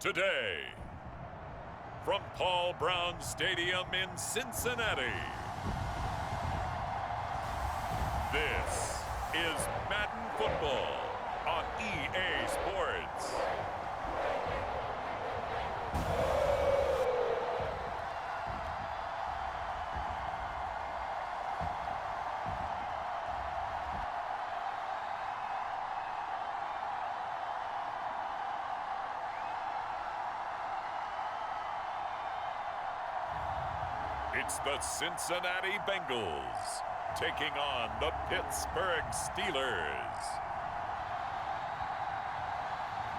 today. From Paul Brown Stadium in Cincinnati, this is Madden Football on EA Sports. It's the Cincinnati Bengals taking on the Pittsburgh Steelers.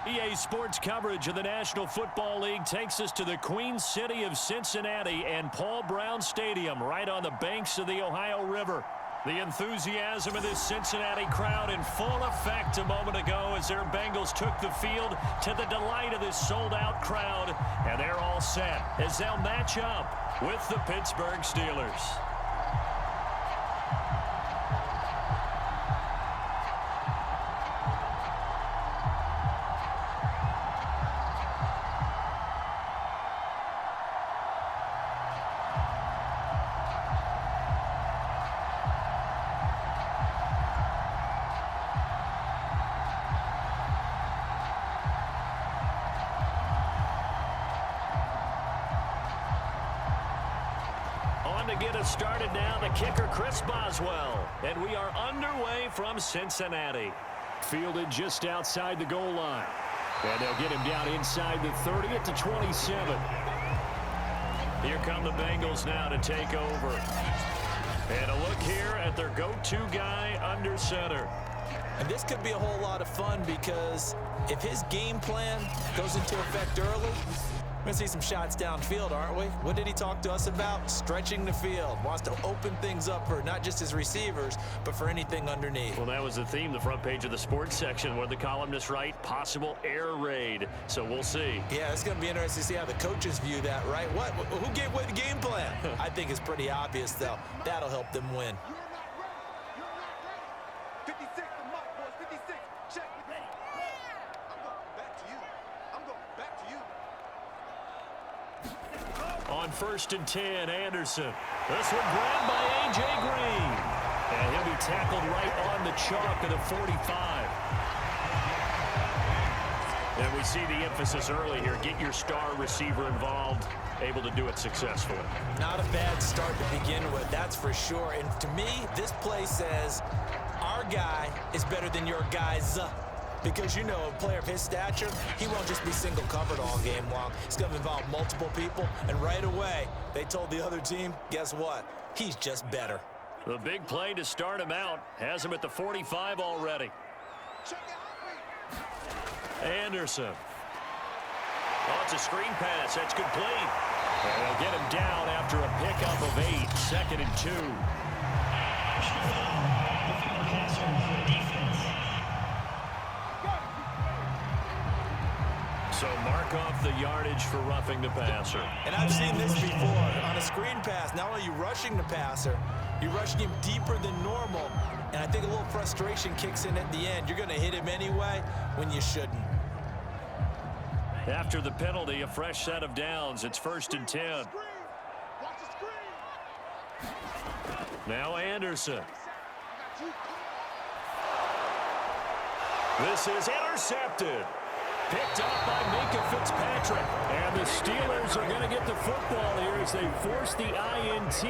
EA Sports coverage of the National Football League takes us to the Queen City of Cincinnati and Paul Brown Stadium right on the banks of the Ohio River. The enthusiasm of this Cincinnati crowd in full effect a moment ago as their Bengals took the field to the delight of this sold-out crowd. And they're all set as they'll match up with the Pittsburgh Steelers. To get us started now, the kicker, Chris Boswell. And we are underway from Cincinnati. Fielded just outside the goal line. And they'll get him down inside the 30 at the 27. Here come the Bengals now to take over. And a look here at their go-to guy under center. And this could be a whole lot of fun because if his game plan goes into effect early, we're going to see some shots downfield, aren't we? What did he talk to us about? Stretching the field. Wants to open things up for not just his receivers, but for anything underneath. Well, that was the theme, the front page of the sports section, where the columnists write possible air raid. So we'll see. Yeah, it's going to be interesting to see how the coaches view that, right? What? Who gave away the game plan? I think it's pretty obvious, though. That'll help them win. On 1st and 10, Anderson. This one grabbed by A.J. Green. And he'll be tackled right on the chalk of the 45. And we see the emphasis early here. Get your star receiver involved, able to do it successfully. Not a bad start to begin with, that's for sure. And to me, this play says our guy is better than your guy's. Because, you know, a player of his stature, he won't just be single covered all game long. It's going to involve multiple people. And right away, they told the other team, guess what? He's just better. The big play to start him out has him at the 45 already. Anderson. Oh, it's a screen pass. That's complete. And they'll get him down after a pickup of 8. 2nd and 2. So mark off the yardage for roughing the passer. And I've seen this before. On a screen pass, not only are you rushing the passer, you're rushing him deeper than normal. And I think a little frustration kicks in at the end. You're going to hit him anyway when you shouldn't. After the penalty, a fresh set of downs. It's 1st and 10. Now Anderson. This is intercepted. Picked up by Minka Fitzpatrick. And the Steelers are going to get the football here as they force the INT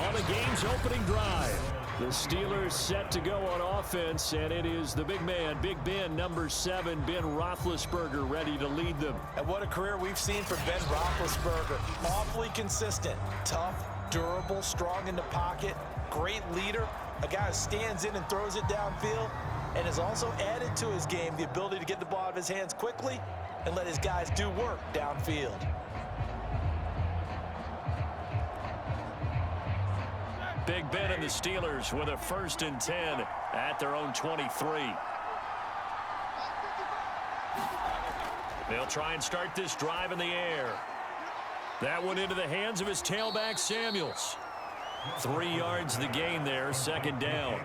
on the game's opening drive. The Steelers set to go on offense, and it is the big man, Big Ben, number 7, Ben Roethlisberger, ready to lead them. And what a career we've seen from Ben Roethlisberger. Awfully consistent, tough, durable, strong in the pocket, great leader, a guy who stands in and throws it downfield, and has also added to his game the ability to get the ball out of his hands quickly and let his guys do work downfield. Big Ben and the Steelers with a 1st and 10 at their own 23. They'll try and start this drive in the air. That one into the hands of his tailback, Samuels. 3 yards the gain there, 2nd down.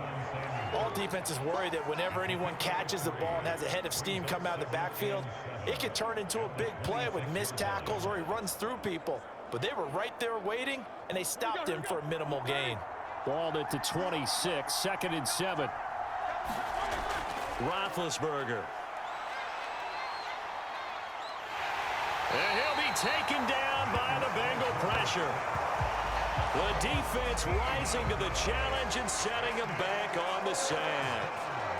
All defenses worry that whenever anyone catches the ball and has a head of steam come out of the backfield, it could turn into a big play with missed tackles or he runs through people. But they were right there waiting, and they stopped him for a minimal gain. Ball at the 26, 2nd and 7. Roethlisberger. And he'll be taken down by the Bengal pressure. The defense rising to the challenge and setting him back on the sand.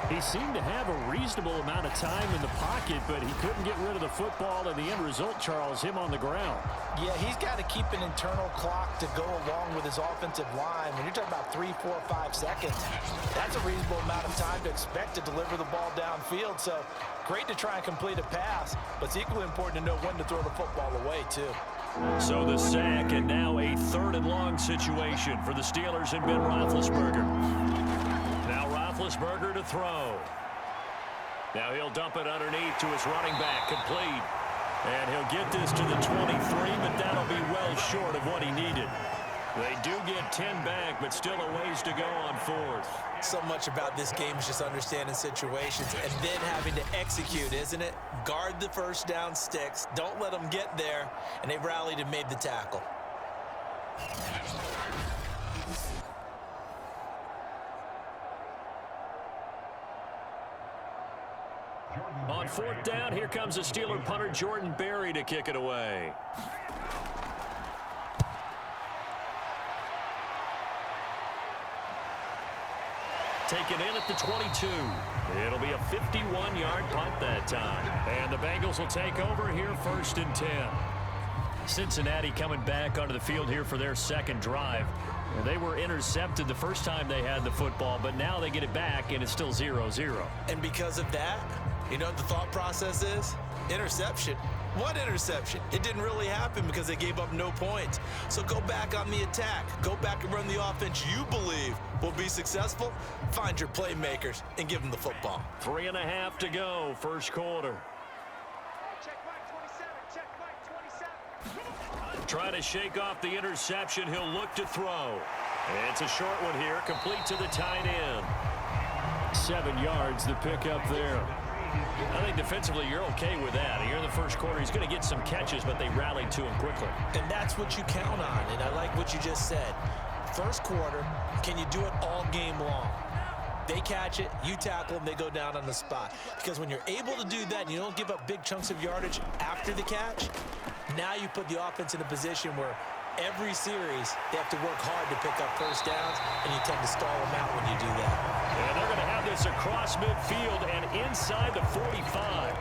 He seemed to have a reasonable amount of time in the pocket, but he couldn't get rid of the football, and the end result, Charles, him on the ground. Yeah, he's got to keep an internal clock to go along with his offensive line. When you're talking about 3, 4, 5 seconds, that's a reasonable amount of time to expect to deliver the ball downfield. So great to try and complete a pass, but it's equally important to know when to throw the football away, too. So the sack, and now a 3rd and long situation for the Steelers and Ben Roethlisberger. Now Roethlisberger to throw. Now he'll dump it underneath to his running back, complete. And he'll get this to the 23, but that'll be well short of what he needed. They do get 10 back, but still a ways to go on 4th. So much about this game is just understanding situations and then having to execute, isn't it? Guard the first down sticks. Don't let them get there. And they rallied and made the tackle. On 4th down, here comes the Steeler punter Jordan Berry to kick it away. Taken in at the 22. It'll be a 51-yard punt that time. And the Bengals will take over here 1st and 10. Cincinnati coming back onto the field here for their 2nd drive. They were intercepted the first time they had the football, but now they get it back, and it's still 0-0. And because of that, you know what the thought process is? Interception. What interception? It didn't really happen because they gave up no points. So go back on the attack. Go back and run the offense you believe will be successful. Find your playmakers and give them the football. 3.5 to go, 1st quarter. Check Mike 27. Trying to shake off the interception. He'll look to throw. It's a short one here, complete to the tight end. 7 yards, the pickup there. I think defensively you're okay with that. Here in the 1st quarter, he's going to get some catches, but they rallied to him quickly. And that's what you count on, and I like what you just said. 1st quarter, can you do it all game long? They catch it, you tackle them, they go down on the spot. Because when you're able to do that and you don't give up big chunks of yardage after the catch, now you put the offense in a position where every series they have to work hard to pick up 1st downs, and you tend to stall them out when you do that. And they're going to have this across midfield and inside the 45.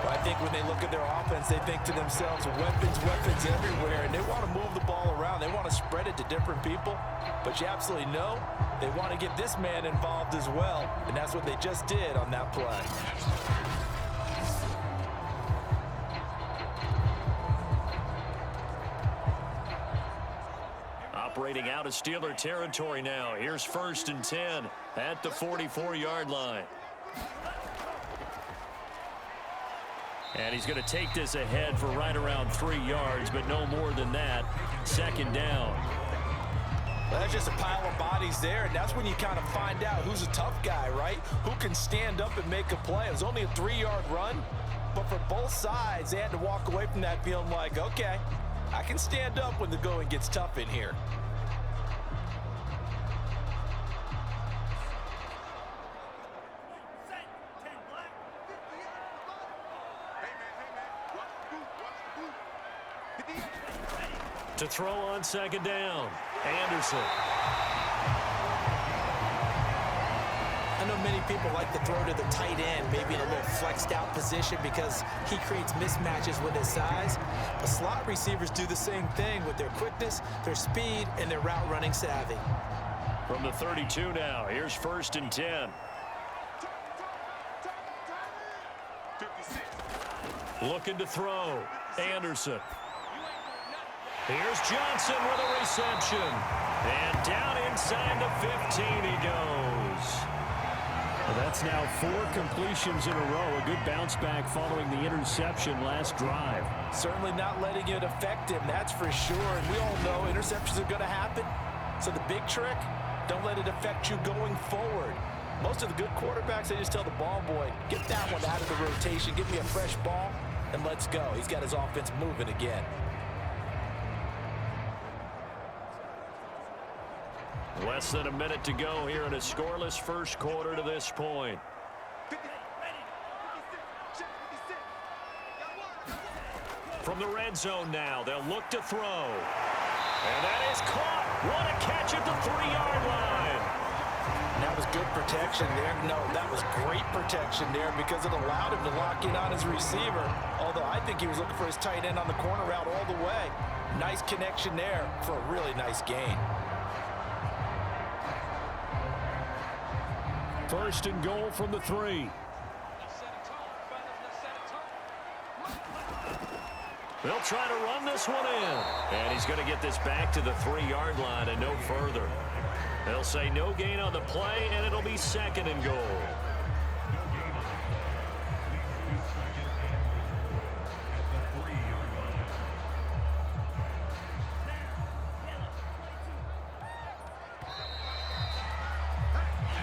But I think when they look at their offense, they think to themselves, weapons everywhere, and they want to move the ball around. They want to spread it to different people. But you absolutely know they want to get this man involved as well, and that's what they just did on that play. Operating out of Steeler territory now. Here's 1st and 10 at the 44-yard line. And he's going to take this ahead for right around 3 yards, but no more than that. 2nd down. Well, that's just a pile of bodies there, and that's when you kind of find out who's a tough guy, right? Who can stand up and make a play. It was only a 3-yard run, but for both sides, they had to walk away from that feeling like, okay, I can stand up when the going gets tough in here. To throw on 2nd down, Anderson. I know many people like to throw to the tight end, maybe in a little flexed out position because he creates mismatches with his size. But slot receivers do the same thing with their quickness, their speed, and their route running savvy. From the 32 now, here's 1st and 10. Looking to throw, Anderson. Here's Johnson with a reception. And down inside the 15 he goes. Well, that's now 4 completions in a row. A good bounce back following the interception last drive. Certainly not letting it affect him, that's for sure. And we all know interceptions are going to happen. So the big trick, Don't let it affect you going forward. Most of the good quarterbacks, they just tell the ball boy, get that one out of the rotation, give me a fresh ball, and let's go. He's got his offense moving again. Less than a minute to go here in a scoreless first quarter to this point. From the red zone now, they'll look to throw. And that is caught. What a catch at the 3-yard line. And that was good protection there. No, that was great protection there because it allowed him to lock in on his receiver. Although I think he was looking for his tight end on the corner route all the way. Nice connection there for a really nice gain. First and goal from the 3. They'll try to run this one in. And he's going to get this back to the 3-yard line and no further. They'll say no gain on the play, and it'll be second and goal.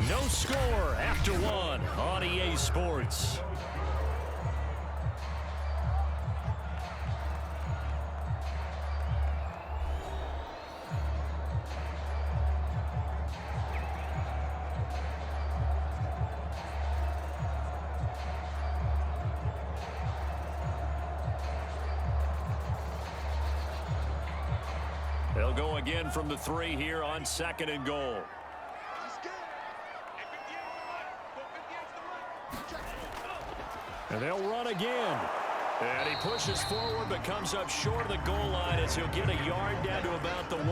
No score after 1 on EA Sports. They'll go again from the 3 here on second and goal. And they'll run again. And he pushes forward but comes up short of the goal line as he'll get a yard down to about the 1.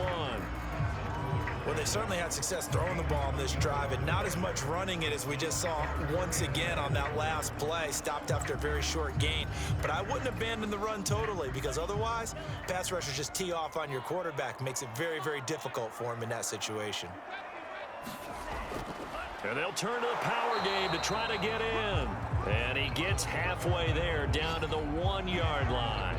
Well, they certainly had success throwing the ball on this drive and not as much running it as we just saw once again on that last play. Stopped after a very short gain. But I wouldn't abandon the run totally because otherwise, pass rushers just tee off on your quarterback. Makes it very, very difficult for him in that situation. And they'll turn to the power game to try to get in. And he gets halfway there down to the 1-yard line.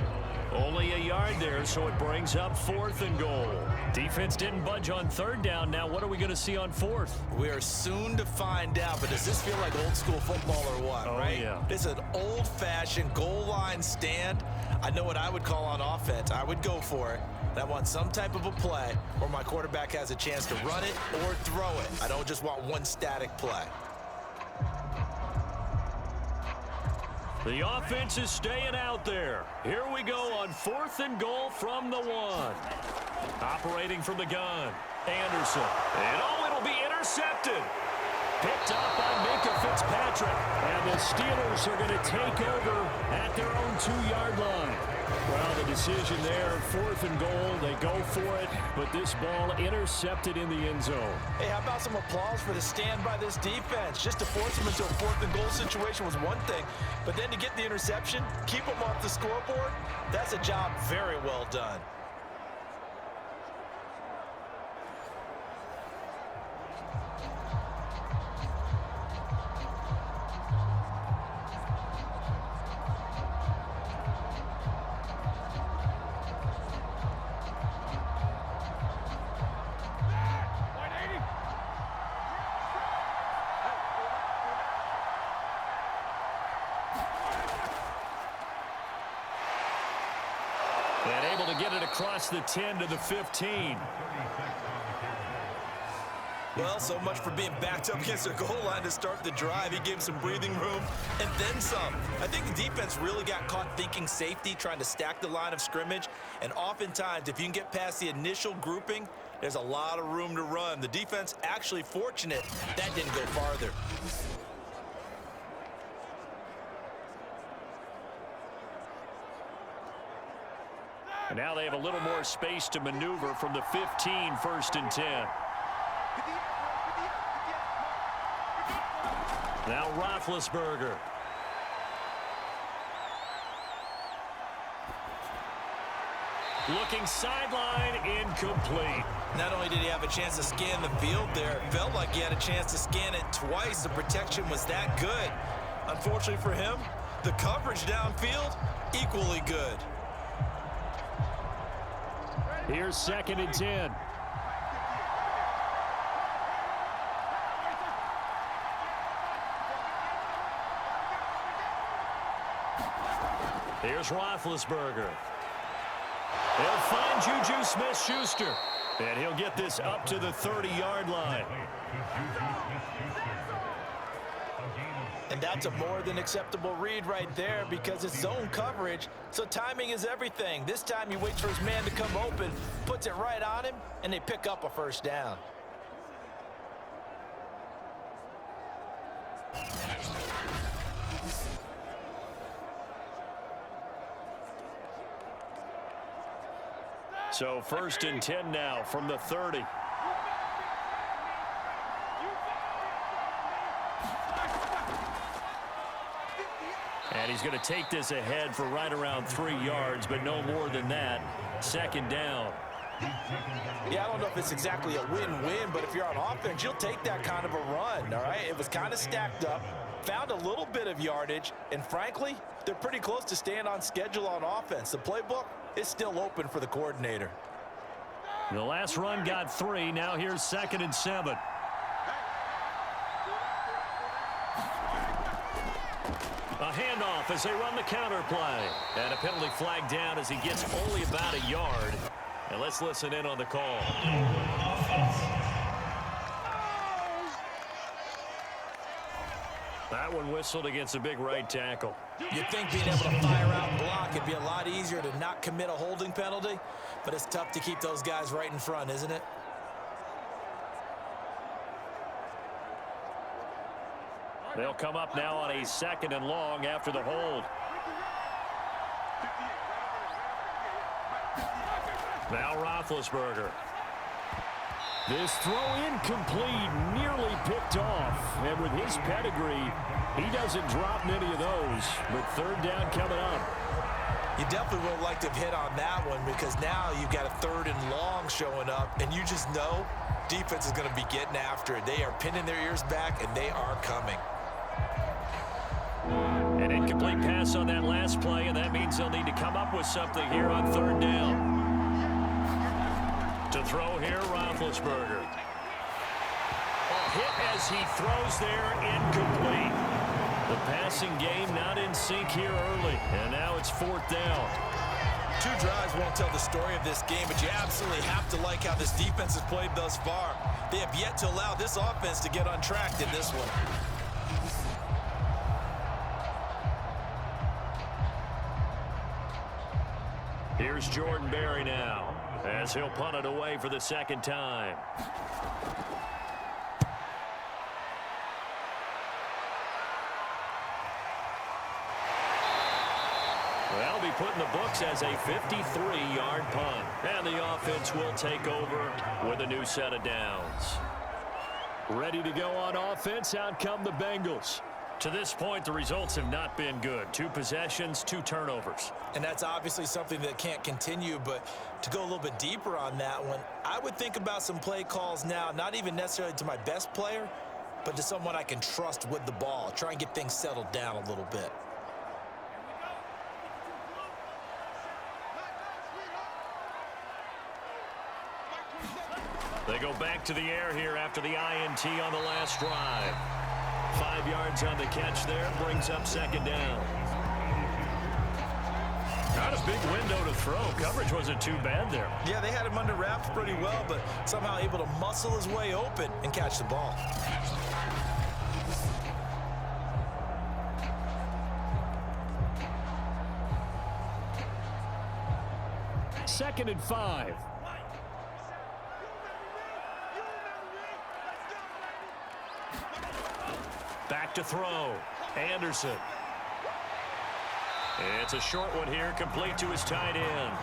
Only a yard there, so it brings up 4th and goal. Defense didn't budge on 3rd down. Now what are we going to see on 4th? We are soon to find out, but does this feel like old school football or what, right? Yeah. This is an old-fashioned goal line stand. I know what I would call on offense. I would go for it. And I want some type of a play where my quarterback has a chance to run it or throw it. I don't just want one static play. The offense is staying out there. Here we go on 4th and goal from the 1. Operating from the gun, Anderson. And it'll be intercepted. Picked up by Minka Fitzpatrick. And the Steelers are going to take over at their own 2-yard line. Well, the decision there, 4th and goal, they go for it, but this ball intercepted in the end zone. Hey, how about some applause for the stand by this defense? Just to force them into a 4th and goal situation was one thing, but then to get the interception, keep them off the scoreboard, that's a job very well done. And able to get it across the 10 to the 15. Well, so much for being backed up against their goal line to start the drive. He gave some breathing room and then some. I think the defense really got caught thinking safety, trying to stack the line of scrimmage. And oftentimes, if you can get past the initial grouping, there's a lot of room to run. The defense actually fortunate that didn't go farther. And now they have a little more space to maneuver from the 15, 1st and 10. Now Roethlisberger. Looking sideline, incomplete. Not only did he have a chance to scan the field there, it felt like he had a chance to scan it twice. The protection was that good. Unfortunately for him, the coverage downfield, equally good. Here's 2nd and 10. Here's Roethlisberger. He'll find Juju Smith-Schuster. And he'll get this up to the 30-yard line. And that's a more than acceptable read right there because it's zone coverage, so timing is everything. This time he waits for his man to come open, puts it right on him, and they pick up a first down. So 1st and 10 now from the 30. And he's going to take this ahead for right around 3 yards, but no more than that. 2nd down. Yeah, I don't know if it's exactly a win-win, but if you're on offense, you'll take that kind of a run, all right? It was kind of stacked up, found a little bit of yardage, and frankly, they're pretty close to staying on schedule on offense. The playbook is still open for the coordinator. The last run got 3. Now here's 2nd and 7. A handoff as they run the counter play. And a penalty flag down as he gets only about a yard. And let's listen in on the call. That one whistled against a big right tackle. You'd think being able to fire out and block, it'd be a lot easier to not commit a holding penalty, but it's tough to keep those guys right in front, isn't it? They'll come up now on a 2nd and long after the hold. Now Roethlisberger. This throw incomplete, nearly picked off. And with his pedigree, he doesn't drop many of those. But 3rd down coming up. You definitely would like to have hit on that one because now you've got a 3rd and long showing up, and you just know defense is going to be getting after it. They are pinning their ears back, and they are coming. An incomplete pass on that last play, and that means they'll need to come up with something here on 3rd down. To throw here, Roethlisberger. A hit as he throws there, incomplete. The passing game not in sync here early, and now it's 4th down. 2 drives won't tell the story of this game, but you absolutely have to like how this defense has played thus far. They have yet to allow this offense to get untracked in this one. Here's Jordan Berry now, as he'll punt it away for the 2nd time. They'll be put in the books as a 53-yard punt. And the offense will take over with a new set of downs. Ready to go on offense, out come the Bengals. To this point, the results have not been good. 2 possessions, 2 turnovers. And that's obviously something that can't continue, but to go a little bit deeper on that one, I would think about some play calls now, not even necessarily to my best player, but to someone I can trust with the ball. Try and get things settled down a little bit. They go back to the air here after the INT on the last drive. 5 yards on the catch there, brings up 2nd down. Not a big window to throw. Coverage wasn't too bad there. Yeah, they had him under wraps pretty well, but somehow able to muscle his way open and catch the ball. Second and 5. Back to throw. Anderson. It's a short one here, complete to his tight end.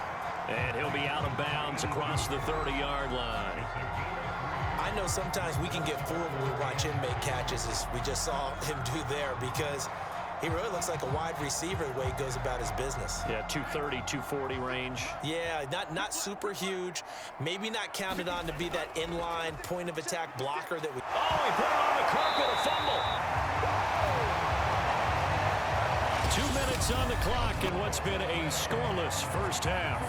And he'll be out of bounds across the 30-yard line. I know sometimes we can get fooled when we watch him make catches, as we just saw him do there, because he really looks like a wide receiver the way he goes about his business. Yeah, 230, 240 range. Yeah, not super huge. Maybe not counted on to be that inline point-of-attack blocker that we... Oh, he put it on the carpet, a fumble. 2 minutes on the clock in what's been a scoreless first half.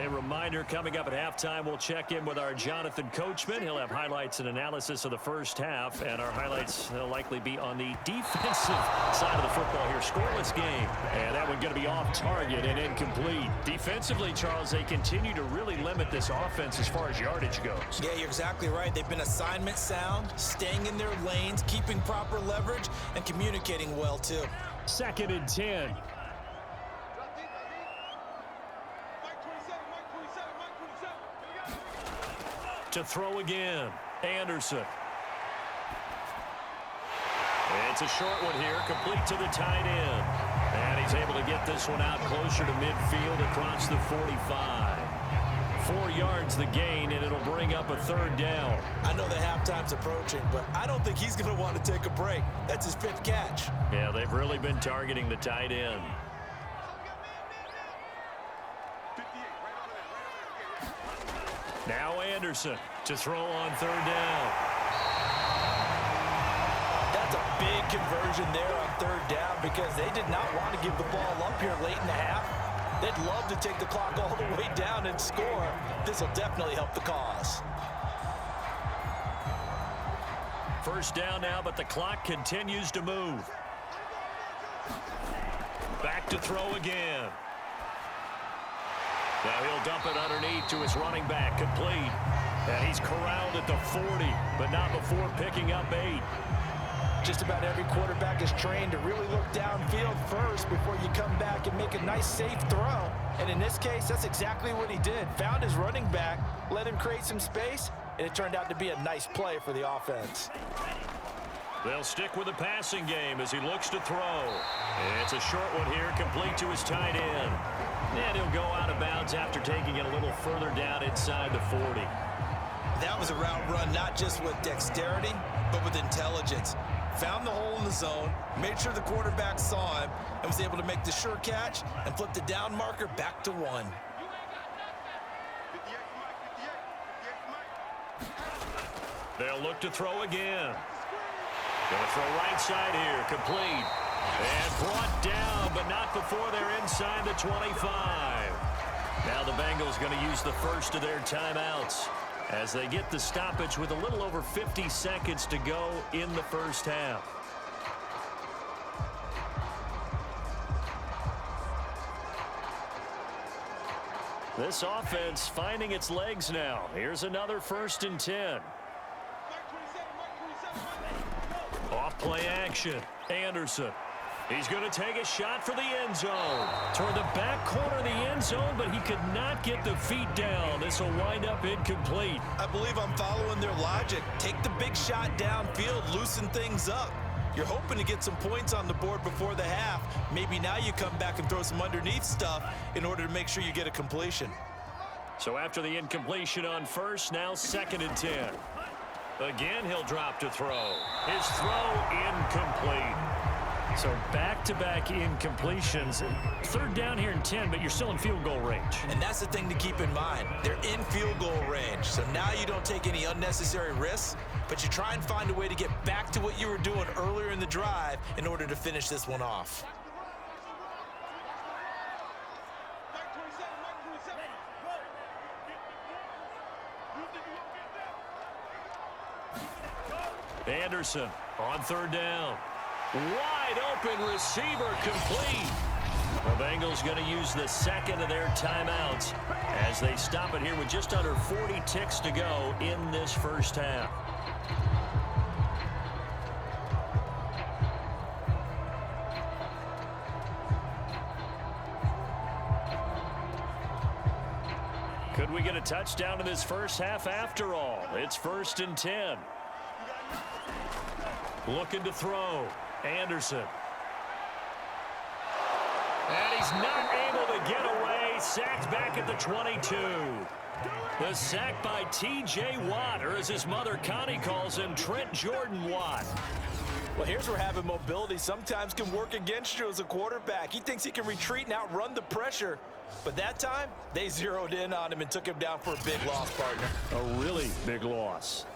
A reminder, coming up at halftime, we'll check in with our Jonathan Coachman. He'll have highlights and analysis of the first half, and our highlights will likely be on the defensive side of the football here. Scoreless game, and that one going to be off target and incomplete. Defensively, Charles, they continue to really limit this offense as far as yardage goes. Yeah, you're exactly right. They've been assignment sound, staying in their lanes, keeping proper leverage, and communicating well, too. 2nd and 10. To throw again, Anderson. It's a short one here, complete to the tight end. And he's able to get this one out closer to midfield across the 45. 4 yards the gain, and it'll bring up a 3rd down. I know that halftime's approaching, but I don't think he's going to want to take a break. That's his 5th catch. Yeah, they've really been targeting the tight end. Now Anderson to throw on 3rd down. That's a big conversion there on 3rd down because they did not want to give the ball up here late in the half. They'd love to take the clock all the way down and score. This will definitely help the cause. 1st down now, but the clock continues to move. Back to throw again. Now he'll dump it underneath to his running back, complete. And he's corralled at the 40, but not before picking up 8. Just about every quarterback is trained to really look downfield first before you come back and make a nice, safe throw. And in this case, that's exactly what he did. Found his running back, let him create some space, and it turned out to be a nice play for the offense. They'll stick with the passing game as he looks to throw. It's a short one here, complete to his tight end. And he'll go out of bounds after taking it a little further down inside the 40. That was a route run not just with dexterity, but with intelligence. Found the hole in the zone, made sure the quarterback saw him, and was able to make the sure catch and flip the down marker back to 1. They'll look to throw again. Going to throw right side here, complete. And brought down, but not before they're inside the 25. Now the Bengals going to use the first of their timeouts as they get the stoppage with a little over 50 seconds to go in the first half. This offense finding its legs now. Here's another 1st and 10. Off play action. Anderson. He's going to take a shot for the end zone. Toward the back corner of the end zone, but he could not get the feet down. This will wind up incomplete. I believe I'm following their logic. Take the big shot downfield, loosen things up. You're hoping to get some points on the board before the half. Maybe now you come back and throw some underneath stuff in order to make sure you get a completion. So after the incompletion on 1st, now 2nd and 10. Again, he'll drop to throw. His throw incomplete. So back-to-back incompletions. 3rd down here and 10, but you're still in field goal range. And that's the thing to keep in mind. They're in field goal range. So now you don't take any unnecessary risks, but you try and find a way to get back to what you were doing earlier in the drive in order to finish this one off. Anderson on 3rd down. Wide open receiver, complete. The Bengals going to use the 2nd of their timeouts as they stop it here with just under 40 ticks to go in this first half. Could we get a touchdown in this first half after all? It's 1st and 10. Looking to throw. Anderson. And he's not able to get away. Sacked back at the 22. The sack by T.J. Watt, or as his mother Connie calls him, Trent Jordan Watt. Well, here's where having mobility sometimes can work against you as a quarterback. He thinks he can retreat and outrun the pressure. But that time, they zeroed in on him and took him down for a big loss, partner. A really big loss.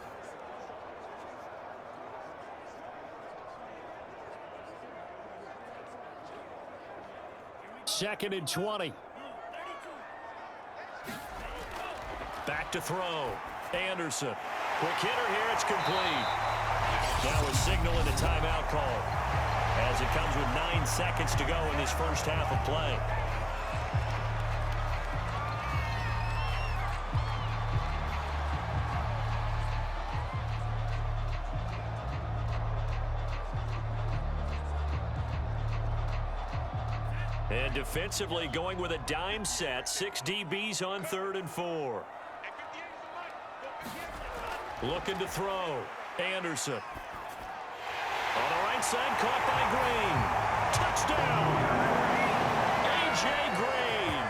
Second and 20. Back to throw. Anderson. Quick hitter here. It's complete. Now a signal and a timeout call as it comes with 9 seconds to go in this first half of play. And defensively going with a dime set. 6 DBs on 3rd and 4. Looking to throw. Anderson. On the right side, caught by Green. Touchdown! A.J. Green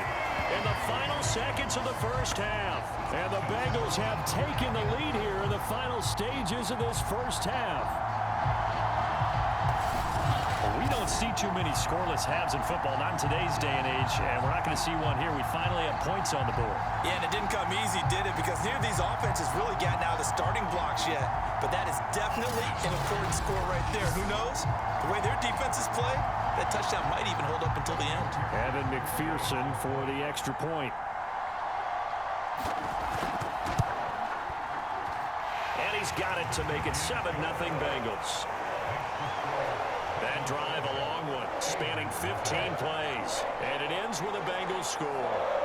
in the final seconds of the first half. And the Bengals have taken the lead here in the final stages of this first half. We don't see too many scoreless halves in football, not in today's day and age, and we're not going to see one here. We finally have points on the board. Yeah, and it didn't come easy, did it? Because neither of these offenses really gotten out of the starting blocks yet. But that is definitely an important score right there. Who knows? The way their defenses play, that touchdown might even hold up until the end. Evan McPherson for the extra point. And he's got it to make it 7-0 Bengals. That drive, a long one, spanning 15 plays. And it ends with a Bengals score.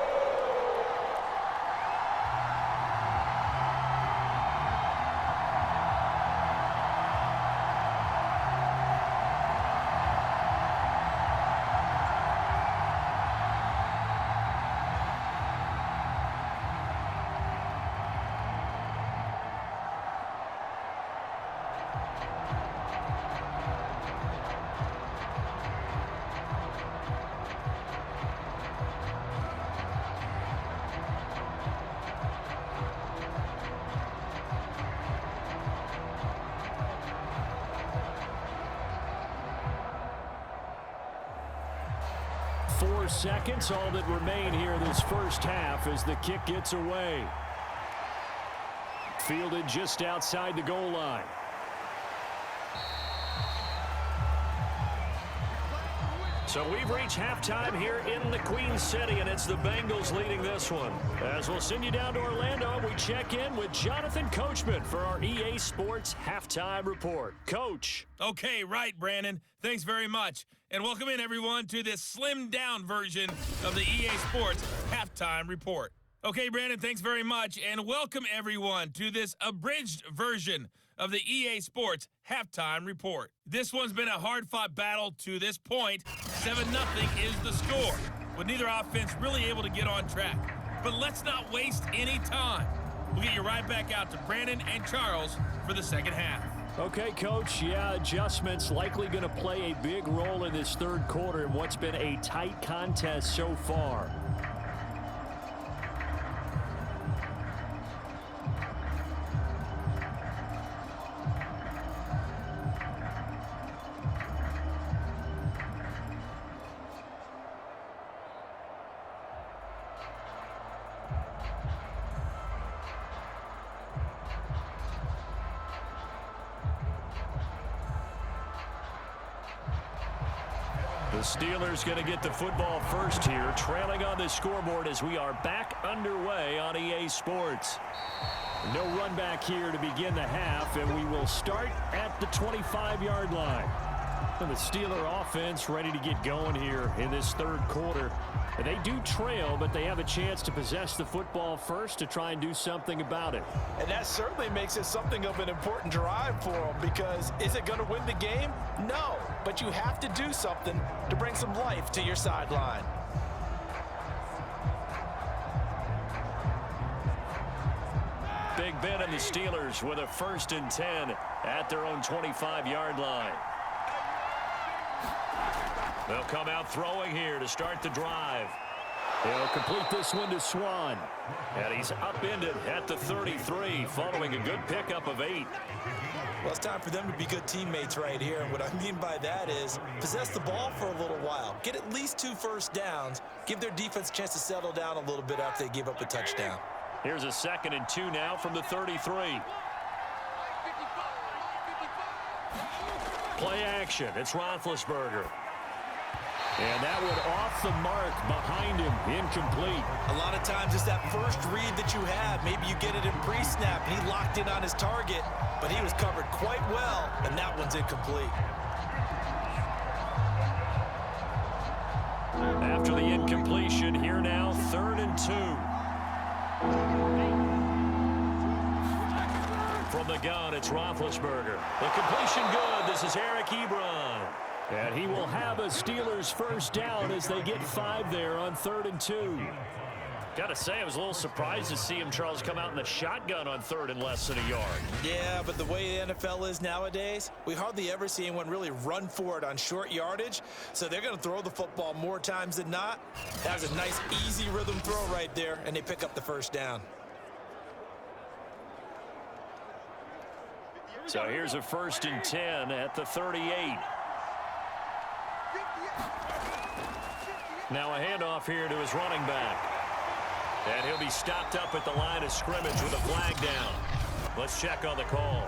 Seconds, all that remain here this first half as the kick gets away. Fielded just outside the goal line. So we've reached halftime here in the Queen City, and it's the Bengals leading this one. As we'll send you down to Orlando, we check in with Jonathan Coachman for our EA Sports Halftime Report. Coach. Okay, right, Brandon. Thanks very much. And welcome in, everyone, to this slimmed-down version of the EA Sports Halftime Report. Okay, Brandon, thanks very much. And welcome, everyone, to this abridged version of the EA Sports Halftime Report. This one's been a hard-fought battle to this point. 7-0 is the score, with neither offense really able to get on track. But let's not waste any time. We'll get you right back out to Brandon and Charles for the second half. Okay, Coach, yeah, adjustments likely going to play a big role in this third quarter in what's been a tight contest so far. The Steelers going to get the football first here, trailing on the scoreboard as we are back underway on EA Sports. No run back here to begin the half, and we will start at the 25-yard line. And the Steeler offense ready to get going here in this third quarter. And they do trail, but they have a chance to possess the football first to try and do something about it. And that certainly makes it something of an important drive for them, because is it going to win the game? No, but you have to do something to bring some life to your sideline. Big Ben and the Steelers with a 1st and 10 at their own 25-yard line. They'll come out throwing here to start the drive. They'll complete this one to Swan. And he's upended at the 33 following a good pickup of 8. Well, it's time for them to be good teammates right here. And what I mean by that is possess the ball for a little while. Get at least 2 first downs. Give their defense a chance to settle down a little bit after they give up a touchdown. Here's a 2nd and 2 now from the 33. Play action. It's Roethlisberger. And that one off the mark behind him, incomplete. A lot of times it's that first read that you have. Maybe you get it in pre-snap, and he locked in on his target, but he was covered quite well, and that one's incomplete. After the incompletion, here now, 3rd and 2. From the gun, it's Roethlisberger. The completion good. This is Eric Ebron. And he will have a Steelers first down as they get 5 there on 3rd and 2. Got to say, I was a little surprised to see him, Charles, come out in the shotgun on 3rd and less than a yard. Yeah, but the way the NFL is nowadays, we hardly ever see anyone really run for it on short yardage. So they're going to throw the football more times than not. That was a nice, easy rhythm throw right there, and they pick up the first down. So here's a 1st and 10 at the 38. Now a handoff here to his running back. And he'll be stopped up at the line of scrimmage with a flag down. Let's check on the call.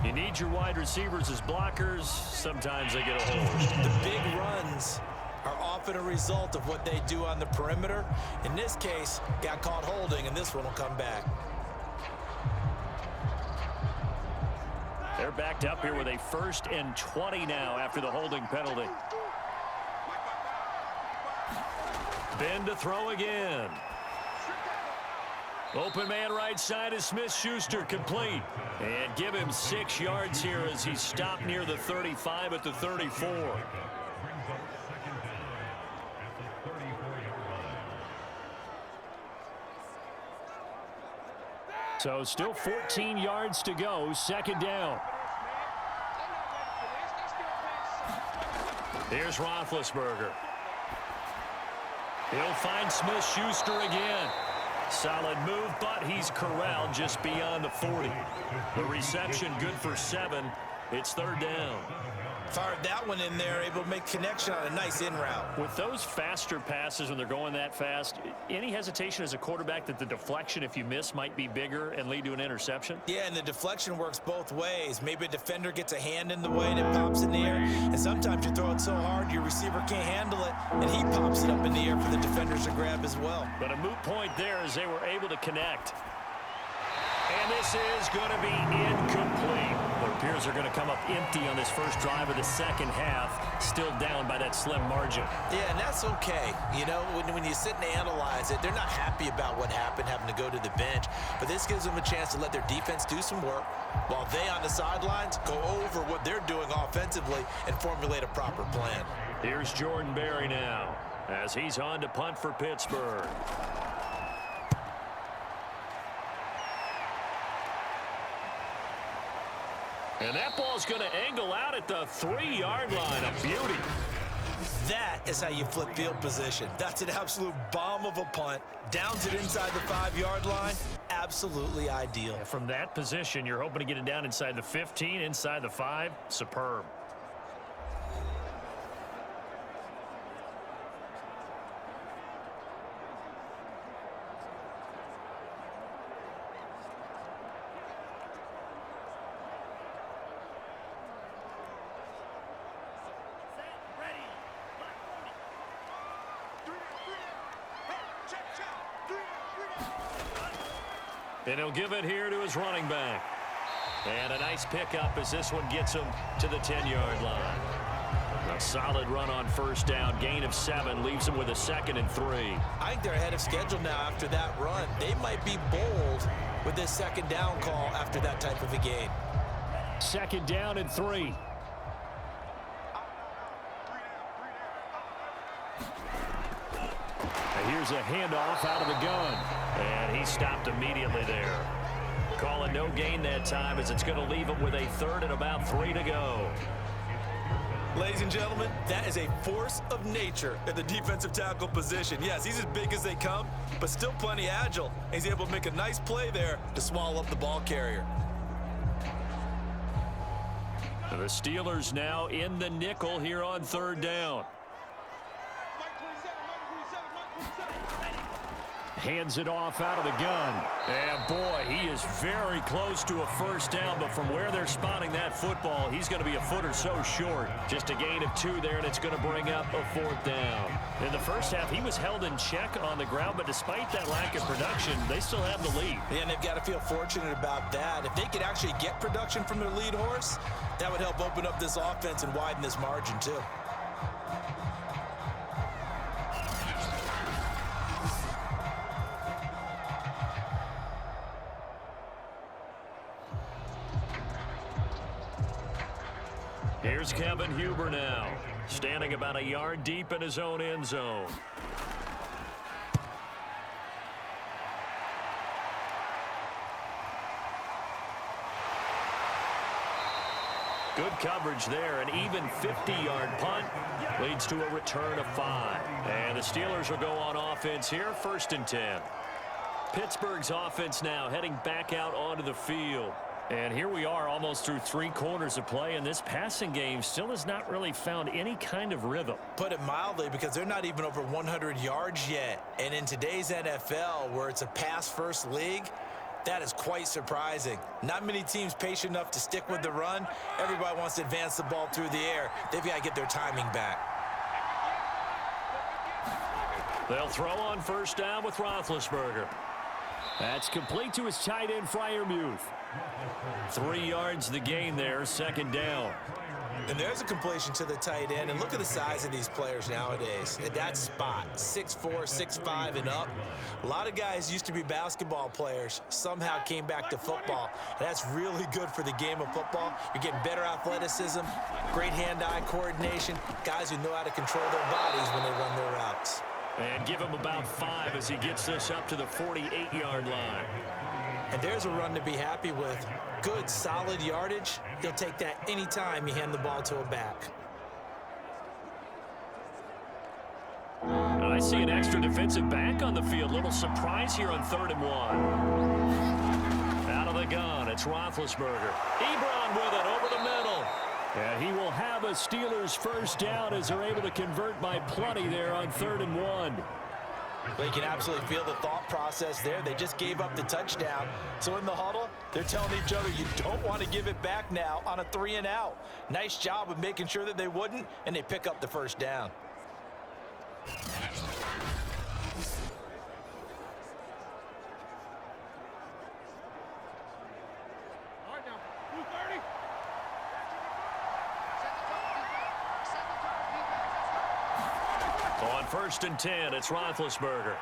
You need your wide receivers as blockers. Sometimes they get a hold. The big runs are often a result of what they do on the perimeter. In this case, got caught holding, and this one will come back. They're backed up here with a 1st and 20 now after the holding penalty. Ben to throw again. Open man right side is Smith-Schuster, complete. And give him 6 yards here as he's stopped near the 35 at the 34. So still 14 yards to go, 2nd down. Here's Roethlisberger. He'll find Smith-Schuster again. Solid move, but he's corralled just beyond the 40. The reception good for 7. It's 3rd down. Fired that one in there, able to make connection on a nice in route. With those faster passes when they're going that fast, any hesitation as a quarterback that the deflection, if you miss, might be bigger and lead to an interception? Yeah, and the deflection works both ways. Maybe a defender gets a hand in the way and it pops in the air. And sometimes you throw it so hard your receiver can't handle it, and he pops it up in the air for the defenders to grab as well. But a moot point there as they were able to connect. And this is going to be incomplete. It appears they're going to come up empty on this first drive of the second half, still down by that slim margin. Yeah, and that's okay. You know, when you sit and analyze it, they're not happy about what happened, having to go to the bench. But this gives them a chance to let their defense do some work while they on the sidelines go over what they're doing offensively and formulate a proper plan. Here's Jordan Berry now as he's on to punt for Pittsburgh. And that ball's going to angle out at the 3-yard line. A beauty. That is how you flip field position. That's an absolute bomb of a punt. Downs it inside the 5-yard line. Absolutely ideal. From that position, you're hoping to get it down inside the 15, inside the 5. Superb. And he'll give it here to his running back. And a nice pickup as this one gets him to the 10-yard line. A solid run on first down. Gain of 7 leaves him with a 2nd and 3. I think they're ahead of schedule now after that run. They might be bold with this 2nd down call after that type of a gain. 2nd down and 3. And here's a handoff out of the gun. And he stopped immediately there. Calling no gain that time as it's going to leave him with a 3rd and about 3 to go. Ladies and gentlemen, that is a force of nature at the defensive tackle position. Yes, he's as big as they come, but still plenty agile. He's able to make a nice play there to swallow up the ball carrier. The Steelers now in the nickel here on 3rd down. Hands it off out of the gun. And, boy, he is very close to a first down, but from where they're spotting that football, he's going to be a foot or so short. Just a gain of 2 there, and it's going to bring up a 4th down. In the first half, he was held in check on the ground, but despite that lack of production, they still have the lead. Yeah, and they've got to feel fortunate about that. If they could actually get production from their lead horse, that would help open up this offense and widen this margin, too. Here's Kevin Huber now, standing about a yard deep in his own end zone. Good coverage there. An even 50-yard punt leads to a return of 5. And the Steelers will go on offense here, 1st and 10. Pittsburgh's offense now heading back out onto the field. And here we are almost through 3 quarters of play, and this passing game still has not really found any kind of rhythm. Put it mildly, because they're not even over 100 yards yet. And in today's NFL, where it's a pass-first league, that is quite surprising. Not many teams patient enough to stick with the run. Everybody wants to advance the ball through the air. They've got to get their timing back. They'll throw on 1st down with Roethlisberger. That's complete to his tight end, Freiermuth. 3 yards the gain there, 2nd down. And there's a completion to the tight end. And look at the size of these players nowadays. At that spot, 6'4", 6'5", and up. A lot of guys used to be basketball players, somehow came back to football. And that's really good for the game of football. You're getting better athleticism, great hand-eye coordination, guys who know how to control their bodies when they run their routes. And give him about 5 as he gets this up to the 48-yard line. And there's a run to be happy with. Good, solid yardage. He'll take that anytime you hand the ball to a back. I see an extra defensive back on the field. Little surprise here on 3rd and 1. Out of the gun, it's Roethlisberger. Ebron with it over the middle. And he will have a Steelers 1st down as they're able to convert by plenty there on 3rd and 1. Well, you can absolutely feel the thought process there. They just gave up the touchdown. So in the huddle, they're telling each other, you don't want to give it back now on a 3-and-out. Nice job of making sure that they wouldn't, and they pick up the 1st down. On 1st and 10, it's Roethlisberger.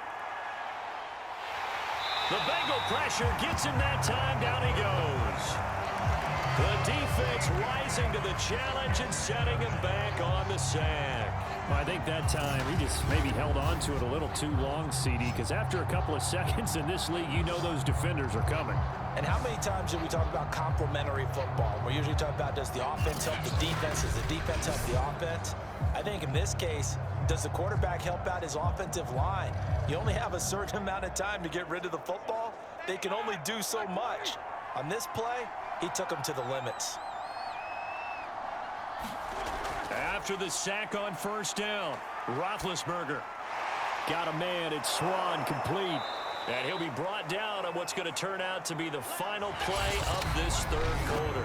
The Bengal pressure gets him that time. Down he goes. The defense rising to the challenge and setting him back on the sack. Well, I think that time he just maybe held on to it a little too long, CD, because after a couple of seconds in this league, you know those defenders are coming. And how many times do we talk about complementary football? We're usually talking about, does the offense help the defense? Does the defense help the offense? I think in this case, does the quarterback help out his offensive line? You only have a certain amount of time to get rid of the football. They can only do so much. On this play, he took them to the limits. After the sack on 1st down, Roethlisberger got a man. It's Swan complete. And he'll be brought down on what's going to turn out to be the final play of this 3rd quarter.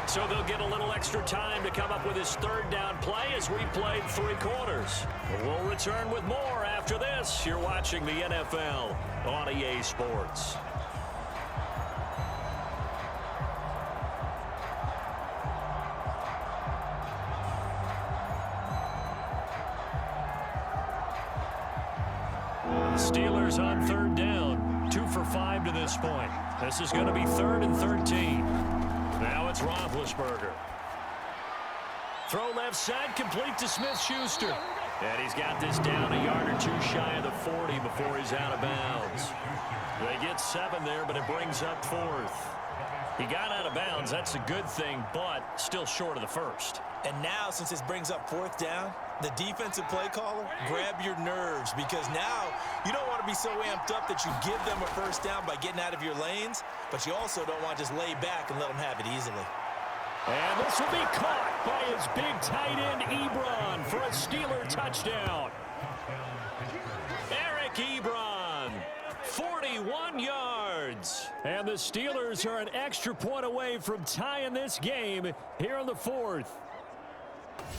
So they'll get a little extra time to come up with his 3rd down play as we played 3 quarters. We'll return with more after this. You're watching the NFL on EA Sports. Steelers on 3rd down. 2 for 5 to this point. This is going to be 3rd and 13. Now it's Roethlisberger. Throw left side, complete to Smith-Schuster. And he's got this down a yard or 2 shy of the 40 before he's out of bounds. They get 7 there, but it brings up 4th. He got out of bounds. That's a good thing, but still short of the 1st. And now, since this brings up 4th down, the defensive play caller, grab your nerves, because now you don't want to be so amped up that you give them a 1st down by getting out of your lanes, but you also don't want to just lay back and let them have it easily. And this will be caught by his big tight end, Ebron, for a Steeler touchdown. Eric Ebron 41 yards. And the Steelers are an extra point away from tying this game here in the fourth.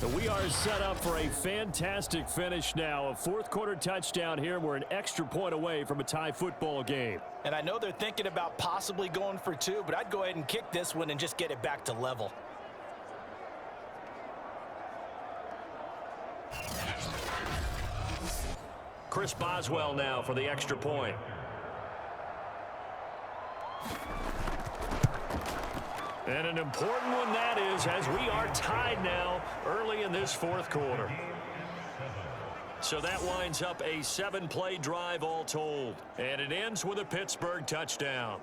And we are set up for a fantastic finish now. A fourth-quarter touchdown here. We're an extra point away from a tie football game. And I know they're thinking about possibly going for two, but I'd go ahead and kick this one and just get it back to level. Chris Boswell now for the extra point. And an important one that is, as we are tied now early in this fourth quarter. So that winds up a 7-play drive all told. And it ends with a Pittsburgh touchdown.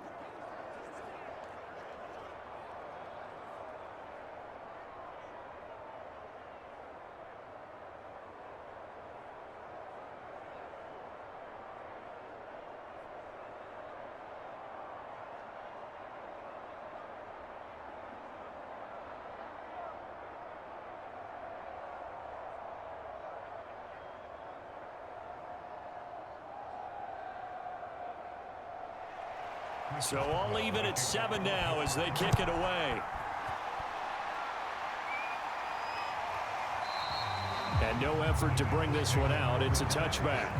So all even at 7 now as they kick it away. And no effort to bring this one out. It's a touchback.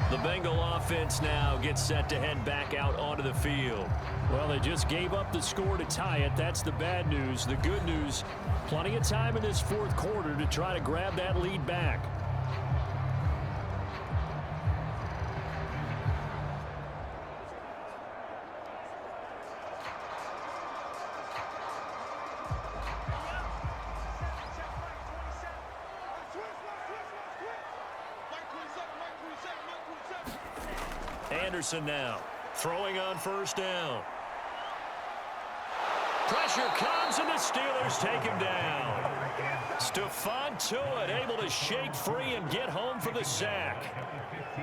The Bengal offense now gets set to head back out onto the field. Well, they just gave up the score to tie it. That's the bad news. The good news, plenty of time in this fourth quarter to try to grab that lead back. Anderson now throwing on first down. Pressure comes and the Steelers take him down. Stephon Tuitt able to shake free and get home for the sack.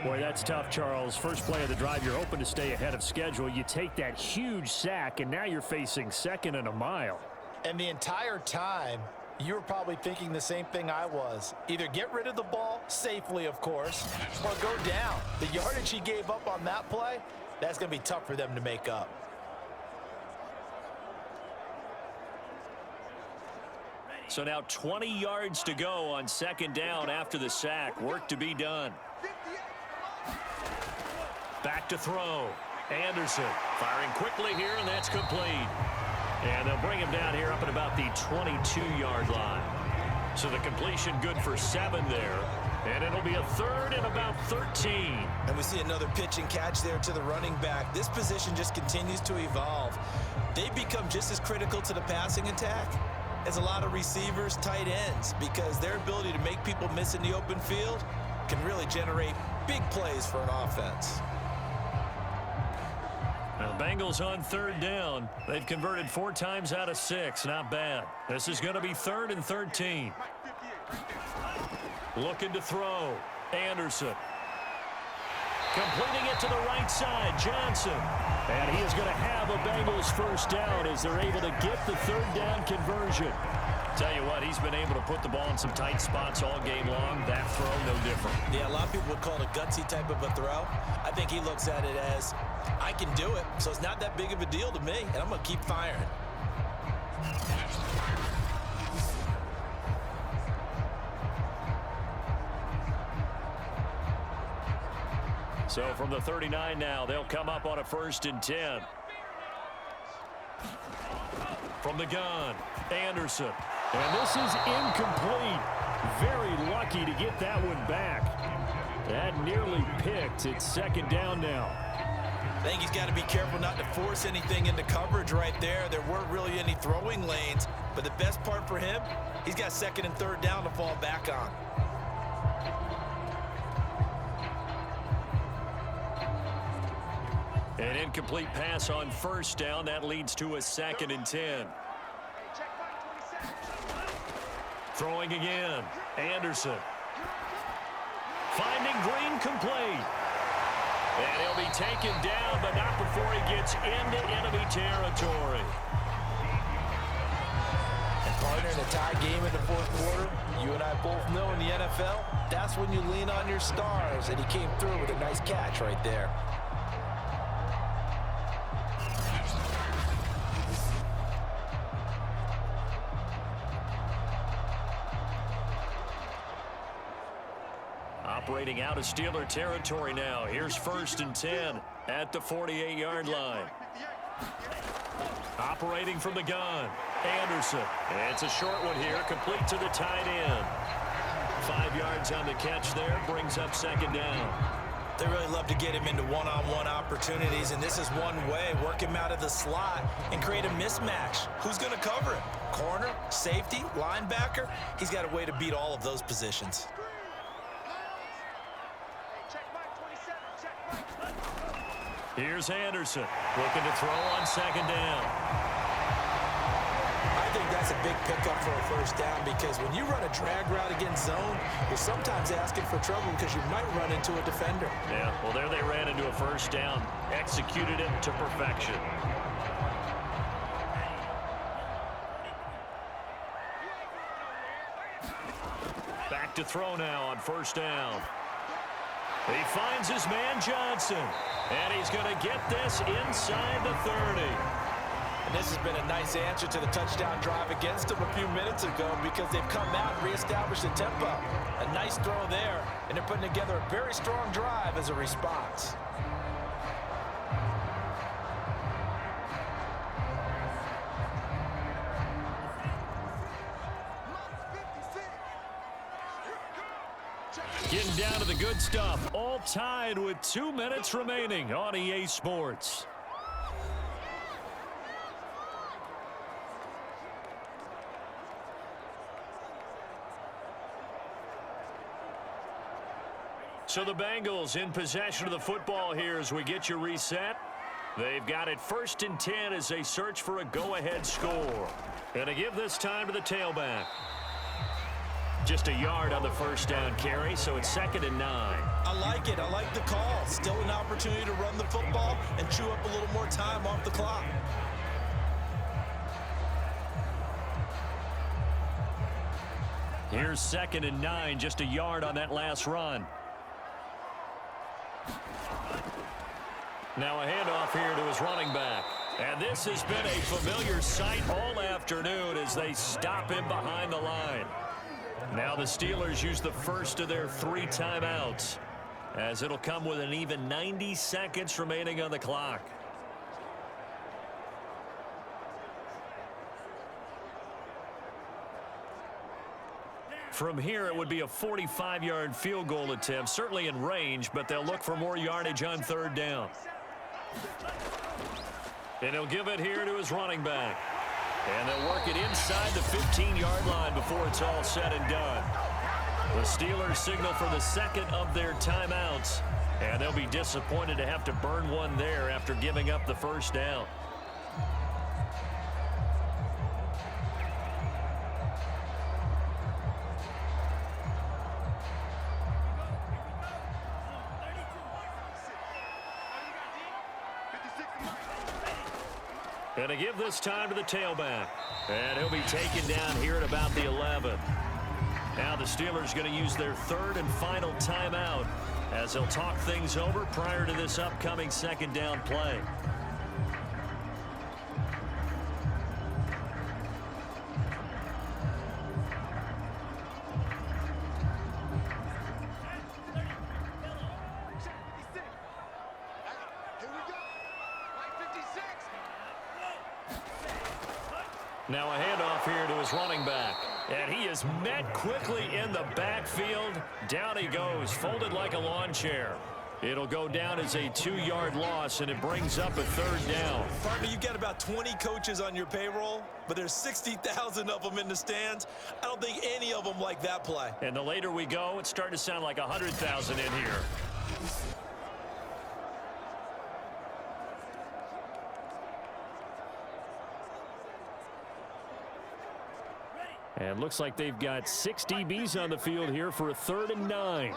Boy, that's tough, Charles. First play of the drive, you're hoping to stay ahead of schedule. You take that huge sack, and now you're facing second and a mile. And the entire time, you were probably thinking the same thing I was. Either get rid of the ball, safely of course, or go down. The yardage he gave up on that play, that's going to be tough for them to make up. So now 20 yards to go on second down after the sack. Work to be done. Back to throw. Anderson firing quickly here, and that's complete. And they'll bring him down here up at about the 22-yard line. So the completion good for 7 there. And it'll be a third and about 13. And we see another pitch and catch there to the running back. This position just continues to evolve. They become just as critical to the passing attack as a lot of receivers, tight ends, because their ability to make people miss in the open field can really generate big plays for an offense. Now, the Bengals on third down. They've converted 4 times out of 6. Not bad. This is going to be 3rd and 13. Looking to throw. Anderson. Completing it to the right side. Johnson. And he is going to have a Bengals first down as they're able to get the 3rd down conversion. Tell you what, he's been able to put the ball in some tight spots all game long. That throw, no different. Yeah, a lot of people would call it a gutsy type of a throw. I think he looks at it as, I can do it, so it's not that big of a deal to me, and I'm going to keep firing. So from the 39 now, they'll come up on a 1st and 10. From the gun, Anderson. And this is incomplete. Very lucky to get that one back. That nearly picked. It's 2nd down now. I think he's got to be careful not to force anything into coverage right there. There weren't really any throwing lanes. But the best part for him, he's got 2nd and 3rd down to fall back on. An incomplete pass on 1st down. That leads to a 2nd and 10. Throwing again. Anderson. Finding Green complete. And he'll be taken down, but not before he gets into enemy territory. And partner, in a tie game in the 4th quarter, You and I both know in the NFL, that's when you lean on your stars, and he came through with a nice catch right there. Operating out of Steeler territory now. Here's 1st and 10 at the 48-yard line. Operating from the gun, Anderson. It's a short one here, complete to the tight end. 5 yards on the catch there, brings up 2nd down. They really love to get him into one-on-one opportunities, and this is one way. Work him out of the slot and create a mismatch. Who's going to cover him? Corner, safety, linebacker? He's got a way to beat all of those positions. Here's Anderson, looking to throw on 2nd down. I think that's a big pickup for a 1st down, because when you run a drag route against zone, you're sometimes asking for trouble because you might run into a defender. Yeah, well, there they ran into a 1st down, executed it to perfection. Back to throw now on 1st down. He finds his man Johnson, and he's going to get this inside the 30. And this has been a nice answer to the touchdown drive against them a few minutes ago, because they've come out and reestablished the tempo. A nice throw there, and they're putting together a very strong drive as a response. Getting down to the good stuff. All tied with 2 minutes remaining on EA Sports. So the Bengals in possession of the football here as we get you reset. They've got it 1st and 10 as they search for a go-ahead score. And to give this time to the tailback. Just a yard on the 1st down carry, so it's 2nd and 9. I like it. I like the call. Still an opportunity to run the football and chew up a little more time off the clock. Here's 2nd and 9, just a yard on that last run. Now a handoff here to his running back. And this has been a familiar sight all afternoon as they stop him behind the line. Now the Steelers use the first of their 3 timeouts, as it'll come with an even 90 seconds remaining on the clock. From here, it would be a 45-yard field goal attempt, certainly in range, but they'll look for more yardage on 3rd down. And he'll give it here to his running back. And they'll work it inside the 15-yard line before it's all said and done. The Steelers signal for the 2nd of their timeouts, and they'll be disappointed to have to burn one there after giving up the 1st down. And to give this time to the tailback. And he'll be taken down here at about the 11. Now the Steelers going to use their 3rd and final timeout as they'll talk things over prior to this upcoming 2nd down play. Now a handoff here to his running back. And he is met quickly in the backfield. Down he goes, folded like a lawn chair. It'll go down as a 2-yard loss, and it brings up a 3rd down. Partner, you've got about 20 coaches on your payroll, but there's 60,000 of them in the stands. I don't think any of them like that play. And the later we go, it's starting to sound like 100,000 in here. And looks like they've got 6 DBs on the field here for a 3rd and 9.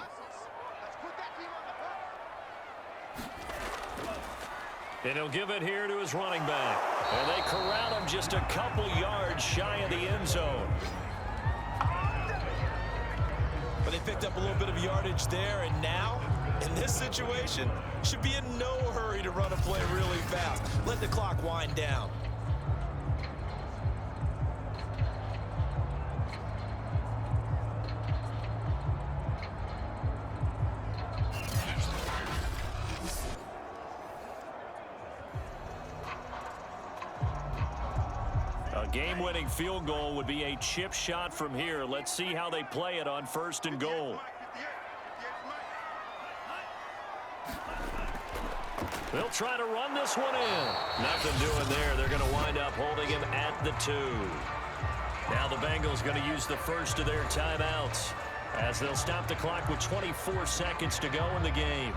And he'll give it here to his running back. And they corral him just a couple yards shy of the end zone. But they picked up a little bit of yardage there, and now, in this situation, should be in no hurry to run a play really fast. Let the clock wind down. A game-winning field goal would be a chip shot from here. Let's see how they play it on 1st and goal. They'll try to run this one in. Nothing doing there. They're going to wind up holding him at the 2. Now the Bengals going to use the first of their timeouts as they'll stop the clock with 24 seconds to go in the game.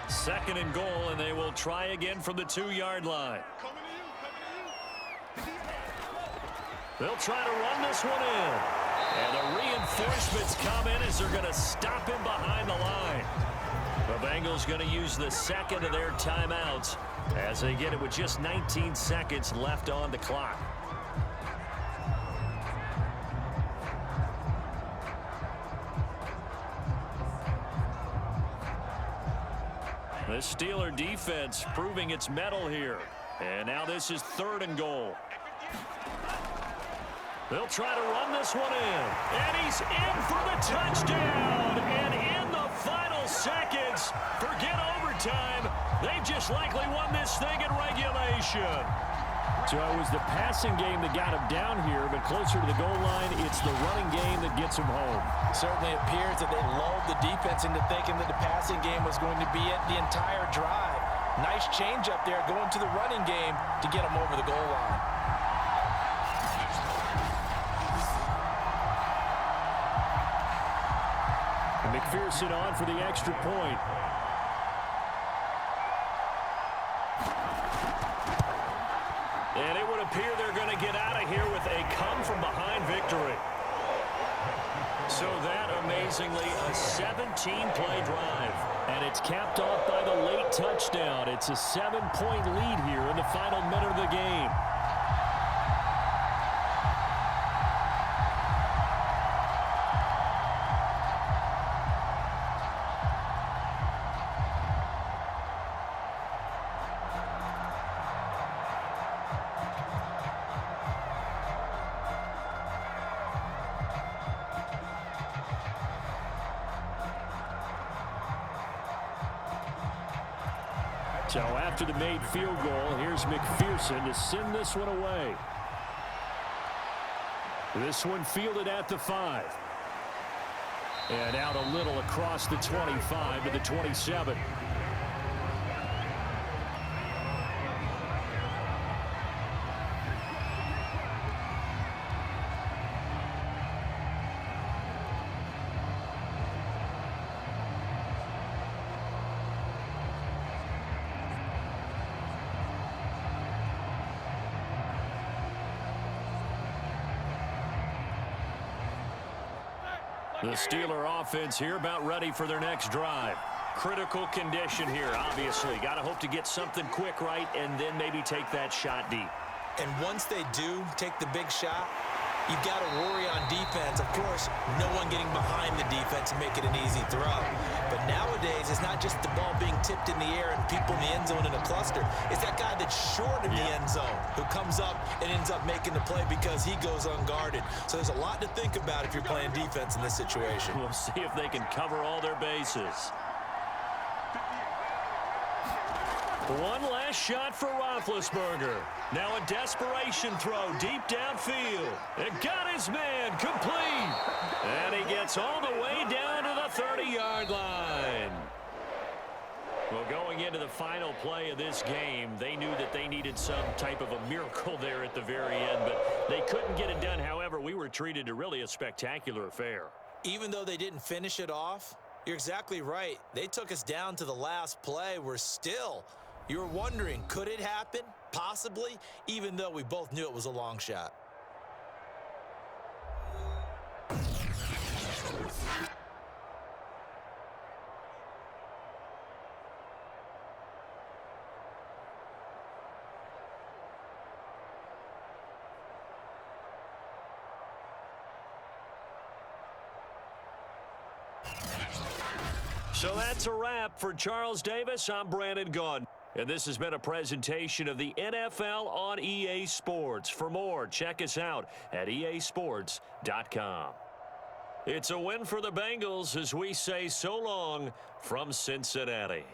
Second and goal, and they will try again from the 2-yard line. They'll try to run this one in. And the reinforcements come in as they're going to stop him behind the line. The Bengals going to use the second of their timeouts as they get it with just 19 seconds left on the clock. The Steeler defense proving its mettle here. And now this is 3rd and goal. They'll try to run this one in. And he's in for the touchdown. And in the final seconds, forget overtime, they've just likely won this thing in regulation. So it was the passing game that got him down here, but closer to the goal line, it's the running game that gets him home. Certainly appears that they lulled the defense into thinking that the passing game was going to be it the entire drive. Nice change up there going to the running game to get him over the goal line. McPherson on for the extra point. And it would appear they're going to get out of here with a come-from-behind victory. So that, amazingly, a 17-play drive. And it's capped off by the late touchdown. It's a 7-point lead here in the final minute of the game. So after the made field goal, here's McPherson to send this one away. This one fielded at the 5. And out a little across the 25 to the 27. The Steeler offense here about ready for their next drive. Critical condition here, obviously. Got to hope to get something quick right and then maybe take that shot deep. And once they do take the big shot, you've got to worry on defense. Of course, no one getting behind the defense and make it an easy throw. But nowadays, it's not just the ball being tipped in the air and people in the end zone in a cluster. It's that guy that's short of the end zone who comes up and ends up making the play because he goes unguarded. So there's a lot to think about if you're playing defense in this situation. We'll see if they can cover all their bases. One last shot for Roethlisberger. Now a desperation throw deep downfield. It got his man complete. And he gets all the way down to the 30-yard line. Well, going into the final play of this game, they knew that they needed some type of a miracle there at the very end, but they couldn't get it done. However, we were treated to really a spectacular affair. Even though they didn't finish it off, you're exactly right. They took us down to the last play. We're still... You're wondering, could it happen? Possibly, even though we both knew it was a long shot. So that's a wrap. For Charles Davis, I'm Brandon Gunn. And this has been a presentation of the NFL on EA Sports. For more, check us out at easports.com. It's a win for the Bengals as we say so long from Cincinnati.